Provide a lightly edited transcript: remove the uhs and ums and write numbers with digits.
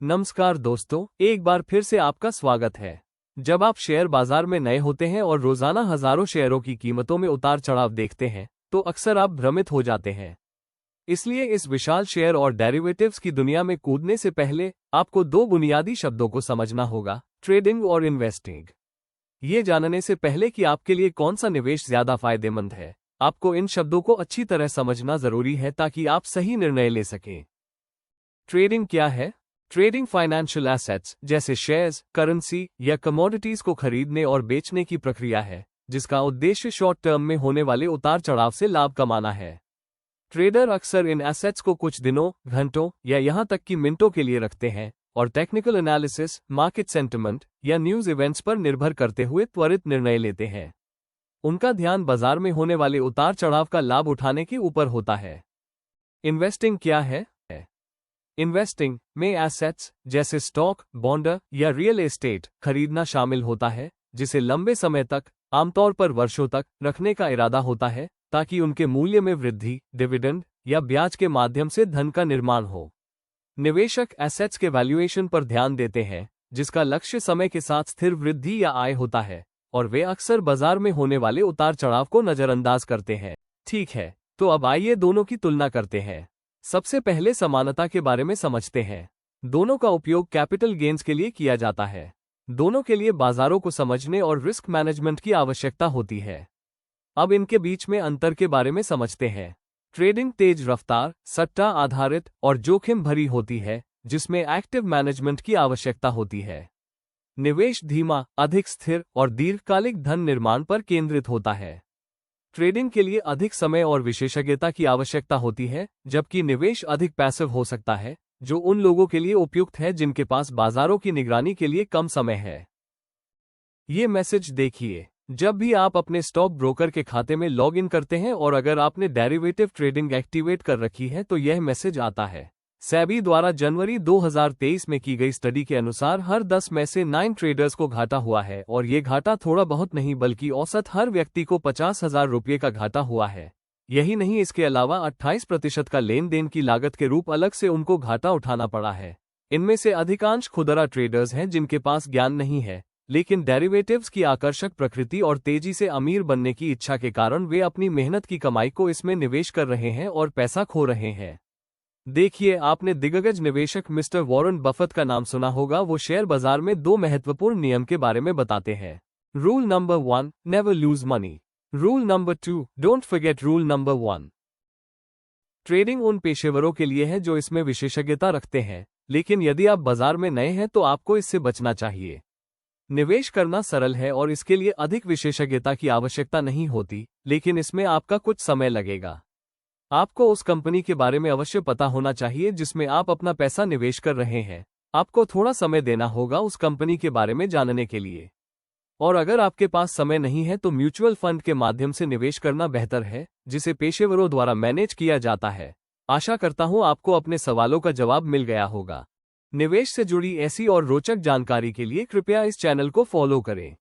नमस्कार दोस्तों, एक बार फिर से आपका स्वागत है। जब आप शेयर बाजार में नए होते हैं और रोजाना हजारों शेयरों की कीमतों में उतार चढ़ाव देखते हैं, तो अक्सर आप भ्रमित हो जाते हैं। इसलिए इस विशाल शेयर और डेरिवेटिव्स की दुनिया में कूदने से पहले आपको दो बुनियादी शब्दों को समझना होगा: ट्रेडिंग और इन्वेस्टिंग। ये जानने से पहले कि आपके लिए कौन सा निवेश ज्यादा फायदेमंद है, आपको इन शब्दों को अच्छी तरह समझना जरूरी है ताकि आप सही निर्णय ले सकें। ट्रेडिंग क्या है? ट्रेडिंग फाइनेंशियल एसेट्स जैसे शेयर्स, करेंसी या कमोडिटीज को खरीदने और बेचने की प्रक्रिया है, जिसका उद्देश्य शॉर्ट टर्म में होने वाले उतार चढ़ाव से लाभ कमाना है। ट्रेडर अक्सर इन एसेट्स को कुछ दिनों, घंटों या यहां तक कि मिनटों के लिए रखते हैं और टेक्निकल एनालिसिस, मार्केट सेंटिमेंट या न्यूज इवेंट्स पर निर्भर करते हुए त्वरित निर्णय लेते हैं। उनका ध्यान बाजार में होने वाले उतार चढ़ाव का लाभ उठाने के ऊपर होता है। इन्वेस्टिंग क्या है? इन्वेस्टिंग में एसेट्स जैसे स्टॉक, बॉन्ड या रियल एस्टेट खरीदना शामिल होता है, जिसे लंबे समय तक, आमतौर पर वर्षों तक, रखने का इरादा होता है ताकि उनके मूल्य में वृद्धि, डिविडेंड या ब्याज के माध्यम से धन का निर्माण हो। निवेशक एसेट्स के वैल्यूएशन पर ध्यान देते हैं, जिसका लक्ष्य समय के साथ स्थिर वृद्धि या आय होता है, और वे अक्सर बाजार में होने वाले उतार चढ़ाव को नजरअंदाज करते हैं। ठीक है, तो अब आइए दोनों की तुलना करते हैं। सबसे पहले समानता के बारे में समझते हैं। दोनों का उपयोग कैपिटल गेन्स के लिए किया जाता है। दोनों के लिए बाजारों को समझने और रिस्क मैनेजमेंट की आवश्यकता होती है। अब इनके बीच में अंतर के बारे में समझते हैं। ट्रेडिंग तेज रफ्तार, सट्टा आधारित और जोखिम भरी होती है, जिसमें एक्टिव मैनेजमेंट की आवश्यकता होती है। निवेश धीमा, अधिक स्थिर और दीर्घकालिक धन निर्माण पर केंद्रित होता है। ट्रेडिंग के लिए अधिक समय और विशेषज्ञता की आवश्यकता होती है, जबकि निवेश अधिक पैसिव हो सकता है, जो उन लोगों के लिए उपयुक्त है जिनके पास बाजारों की निगरानी के लिए कम समय है। ये मैसेज देखिए, जब भी आप अपने स्टॉक ब्रोकर के खाते में लॉग इन करते हैं और अगर आपने डेरिवेटिव ट्रेडिंग एक्टिवेट कर रखी है तो यह मैसेज आता है। सेबी द्वारा जनवरी 2023 में की गई स्टडी के अनुसार हर 10 में से 9 ट्रेडर्स को घाटा हुआ है, और ये घाटा थोड़ा बहुत नहीं बल्कि औसत हर व्यक्ति को 50,000 रुपये का घाटा हुआ है। यही नहीं, इसके अलावा 28% का लेन देन की लागत के रूप अलग से उनको घाटा उठाना पड़ा है। इनमें से अधिकांश खुदरा ट्रेडर्स हैं जिनके पास ज्ञान नहीं है, लेकिन डेरिवेटिव्स की आकर्षक प्रकृति और तेजी से अमीर बनने की इच्छा के कारण वे अपनी मेहनत की कमाई को इसमें निवेश कर रहे हैं और पैसा खो रहे हैं। देखिए, आपने दिग्गज निवेशक मिस्टर वॉरेन बफेट का नाम सुना होगा। वो शेयर बाजार में दो महत्वपूर्ण नियम के बारे में बताते हैं। Rule number 1, never lose money. Rule number 2, don't forget rule number 1। Trading उन पेशेवरों के लिए है जो इसमें विशेषज्ञता रखते हैं, लेकिन यदि आप बाजार में नए हैं तो आपको इससे बचना चाहिए। निवेश करना सरल है और इसके लिए अधिक विशेषज्ञता की आवश्यकता नहीं होती, लेकिन इसमें आपका कुछ समय लगेगा। आपको उस कंपनी के बारे में अवश्य पता होना चाहिए जिसमें आप अपना पैसा निवेश कर रहे हैं। आपको थोड़ा समय देना होगा उस कंपनी के बारे में जानने के लिए। और अगर आपके पास समय नहीं है तो म्यूचुअल फंड के माध्यम से निवेश करना बेहतर है, जिसे पेशेवरों द्वारा मैनेज किया जाता है। आशा करता हूं आपको अपने सवालों का जवाब मिल गया होगा। निवेश से जुड़ी ऐसी और रोचक जानकारी के लिए कृपया इस चैनल को फॉलो करें।